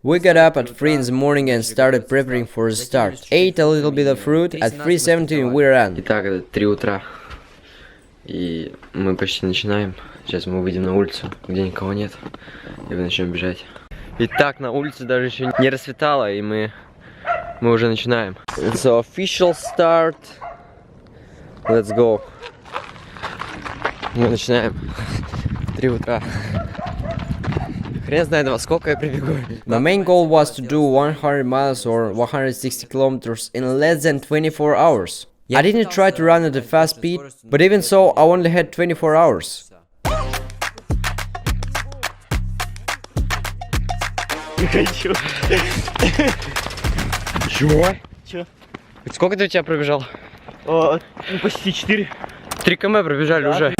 We got up at 3 in the morning and started preparing for the start. Ate a little bit of fruit. At 3:17 we ran. Итак, это 3 утра. И мы почти начинаем. Сейчас мы выйдем на улицу, где никого нет. И мы начнем бежать. Итак, на улице даже еще не рассветало, и мы уже начинаем. So, official start. Let's go. Мы начинаем. 3 утра. Хрен знает, во сколько я прибегу. My main goal was to do 100 miles or 160 kilometers in less than 24 hours. I didn't try to run at a fast speed, but even so, I only had 24 hours. Не хочу. Чего? Чё? Сколько ты у тебя пробежал? Ну, почти 4. 3 км пробежали уже.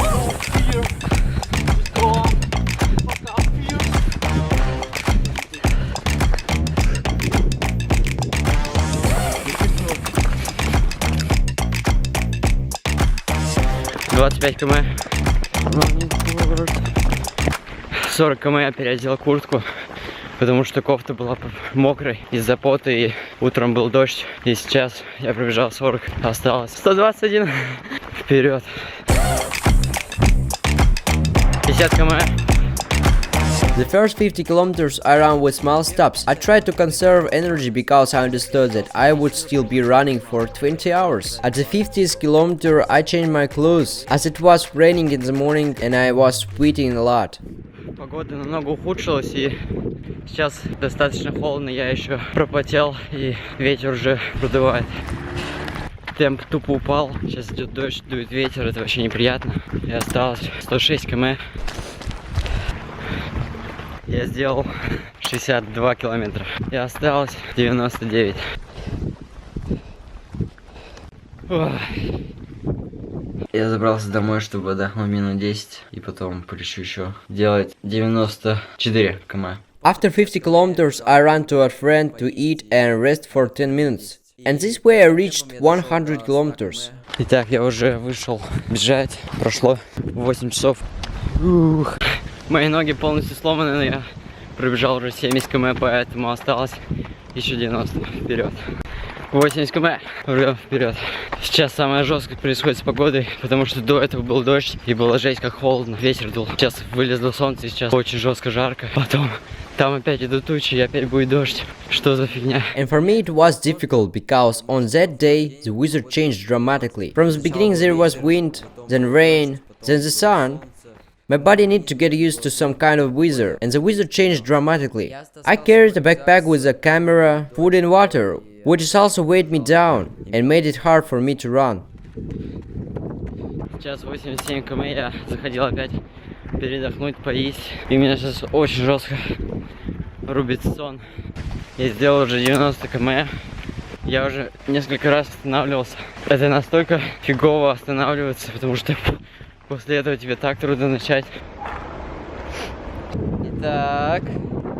«25 км. 40 км я переодел куртку, потому что кофта была мокрой из-за пота, и утром был дождь. И сейчас я пробежал 40, осталось 121. Вперед. 50 км. The first 50 kilometers I ran with small stops. I tried to conserve energy because I understood that I would still be running for 20 hours. At the 50th kilometer I changed my clothes as it was raining in the morning and I was sweating a lot. Погода намного ухудшилась, и сейчас достаточно холодно, я еще пропотел, и ветер уже продувает. Темп тупо упал, сейчас идет дождь, дует ветер, это вообще неприятно. И осталось 106 км. Я сделал 62 километра. И осталось 99. Ох. Я забрался домой, чтобы отдохнуть минут 10. И потом полечу еще делать 94 км. After 50 kilometers I ran to a friend to eat and rest for 10 minutes. And this way I reached 100 kilometers. Итак, я уже вышел бежать. Прошло 8 часов. Ух. Мои ноги полностью сломаны, но я пробежал уже 70 км, поэтому осталось еще 90. Вперед. 80 км. Вперед. Сейчас самое жесткое происходит с погодой, потому что до этого был дождь и было жесть как холодно. Ветер дул. Сейчас вылезло солнце, и сейчас очень жестко жарко. Потом там опять идут тучи, и опять будет дождь. Что за фигня? And for me it was difficult because on that day the weather changed dramatically. From the beginning there was wind, then rain, then the sun. My body needed to get used to some kind of weather, and the weather changed dramatically. I carried a backpack with a camera, food and water, which has also weighed me down and made it hard for me to run. Сейчас 87 км, я заходил опять передохнуть, поесть. И меня сейчас очень жестко рубит сон. Я сделал уже 90 км. Я уже несколько раз останавливался. Это настолько фигово останавливаться, потому что после этого тебе так трудно начать. Итак,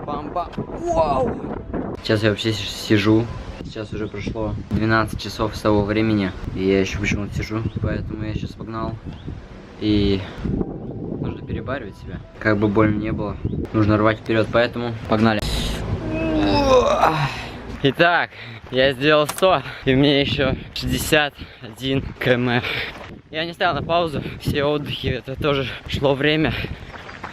бамба. Вау! Сейчас я вообще сижу. Сейчас уже прошло 12 часов с того времени. И я еще почему-то сижу. Поэтому я сейчас погнал. И нужно перебаривать себя. Как бы больно не было. Нужно рвать вперед, поэтому погнали. Итак, я сделал 100. И мне еще 61 км. Я не ставил на паузу, все отдыхи, это тоже шло время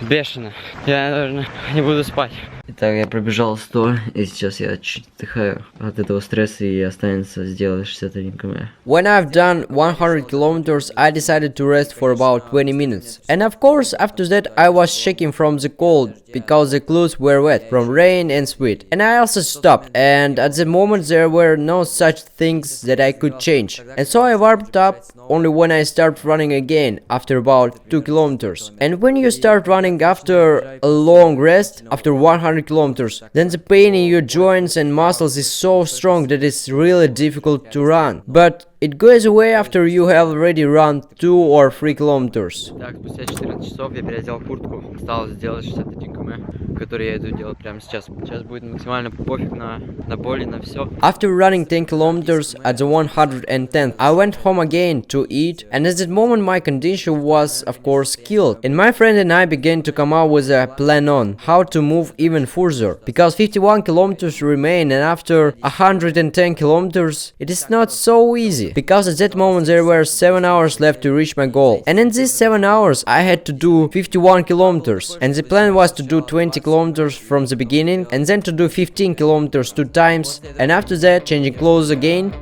бешено. Я, наверное, не буду спать. Итак, я пробежал 100, и сейчас я чуть отдыхаю от этого стресса, и останется сделать 61 км. When I've done 100 kilometers, I decided to rest for about 20 minutes. And of course, after that, I was shaking from the cold because the clothes were wet from rain and sweat. And I also stopped, and at the moment there were no such things that I could change. And so I warmed up only when I start running again after about 2 kilometers. And when you start running after a long rest, after 100 kilometers, then the pain in your joints and muscles is so strong that it's really difficult to run. But It goes away after you have already run 2 or 3 kilometers. Так, спустя 14 часов я переодел куртку. Осталось сделать 61 км, который я иду делать прямо сейчас. Сейчас будет максимально пофиг на боль, на все. After running 10 kilometers at the 110th, I went home again to eat, and at that moment my condition was of course killed. And my friend and I began to come up with a plan on how to move even further, because 51 kilometers remain, and after 110 kilometers it is not so easy, because at that moment there were 7 hours left to reach my goal. And in these 7 hours I had to do 51 kilometers, and the plan was to do 20 kilometers from the beginning, and then to do 15 kilometers 2 times, and after that, changing clothes again,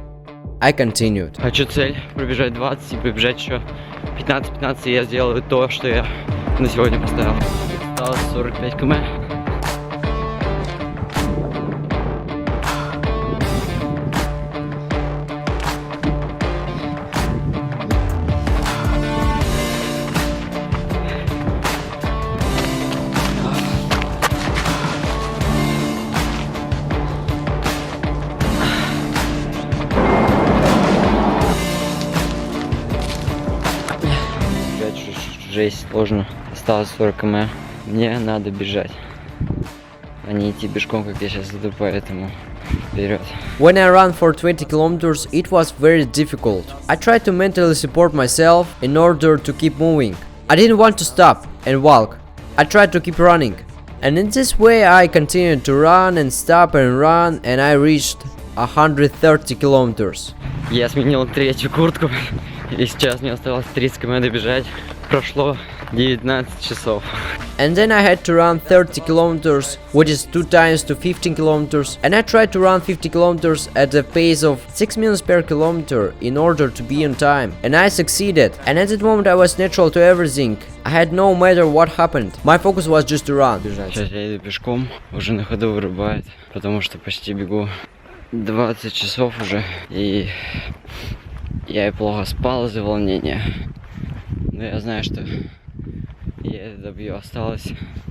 I continued. Хочу цель пробежать 20 и пробежать еще 15-15, и я сделаю то, что я на сегодня поставил. Осталось 45 км. Жесть, сложно. Осталось 40 км. Мне надо бежать, а не идти пешком, как я сейчас иду, поэтому вперед. When I ran for 20 kilometers, it was very difficult. I tried to mentally support myself in order to keep moving. I didn't want to stop and walk. I tried to keep running. And in this way I continued to run and stop and run, and I reached 130 kilometers. Я сменил третью куртку, и сейчас мне осталось 30 км добежать. Прошло 19 часов. And then I had to run 30 kilometers, which is 2 times to 15 kilometers, and I tried to run 50 kilometers at a pace of 6 minutes per kilometer in order to be on time. And I succeeded, and at that moment I was natural to everything. I had no matter what happened. My focus was just to run. Сейчас я иду пешком, уже на ходу вырубает, потому что почти бегу 20 часов уже, и я и плохо спал из-за волнения. Но я знаю, что я это добью. Осталось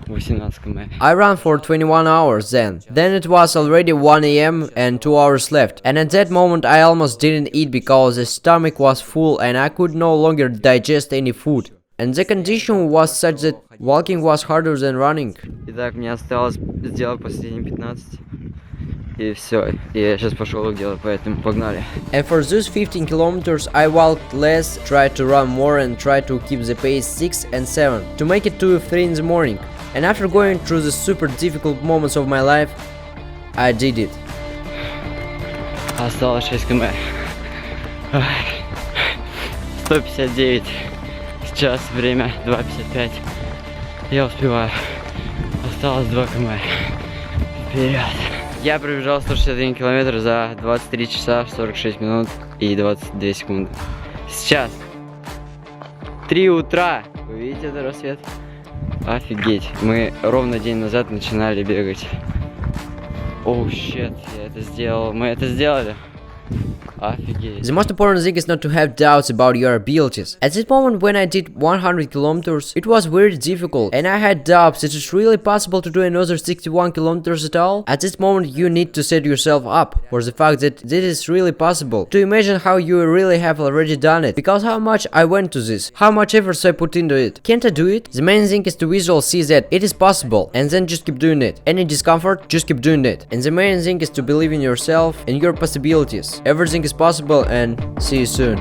18 км. I ran for 21 hours then. Then it was already 1 AM and 2 hours left. And at that moment I almost didn't eat because the stomach was full and I could no longer digest any food. And the condition was such that walking was harder than running. Итак, мне осталось сделать последние 15. И все. И я сейчас пошел их делать, поэтому погнали. And for those 15 kilometers I walked less, tried to run more, and tried to keep the pace 6 and 7 to make it 2 or 3 in the morning. And after going through the super difficult moments of my life, I did it. Осталось 6 км. 159. Сейчас время 2:55. Я успеваю. Осталось 2 км. Вперед. Я пробежал 161 километр за 23 часа 46 минут и 22 секунды. Сейчас 3 утра. Вы видите этот рассвет? Офигеть. Мы ровно день назад начинали бегать. Оу, щет, я это сделал. Мы это сделали. Офигеть. The most important thing is not to have doubts about your abilities. At that moment when I did 100 kilometers, it was very difficult and I had doubts. Is it really possible to do another 61 kilometers at all? At this moment you need to set yourself up for the fact that this is really possible. To imagine how you really have already done it. Because how much I went to this, how much effort I put into it. Can't I do it? The main thing is to visually see that it is possible and then just keep doing it. Any discomfort, just keep doing it. And the main thing is to believe in yourself and your possibilities. Everything is possible, and see you soon.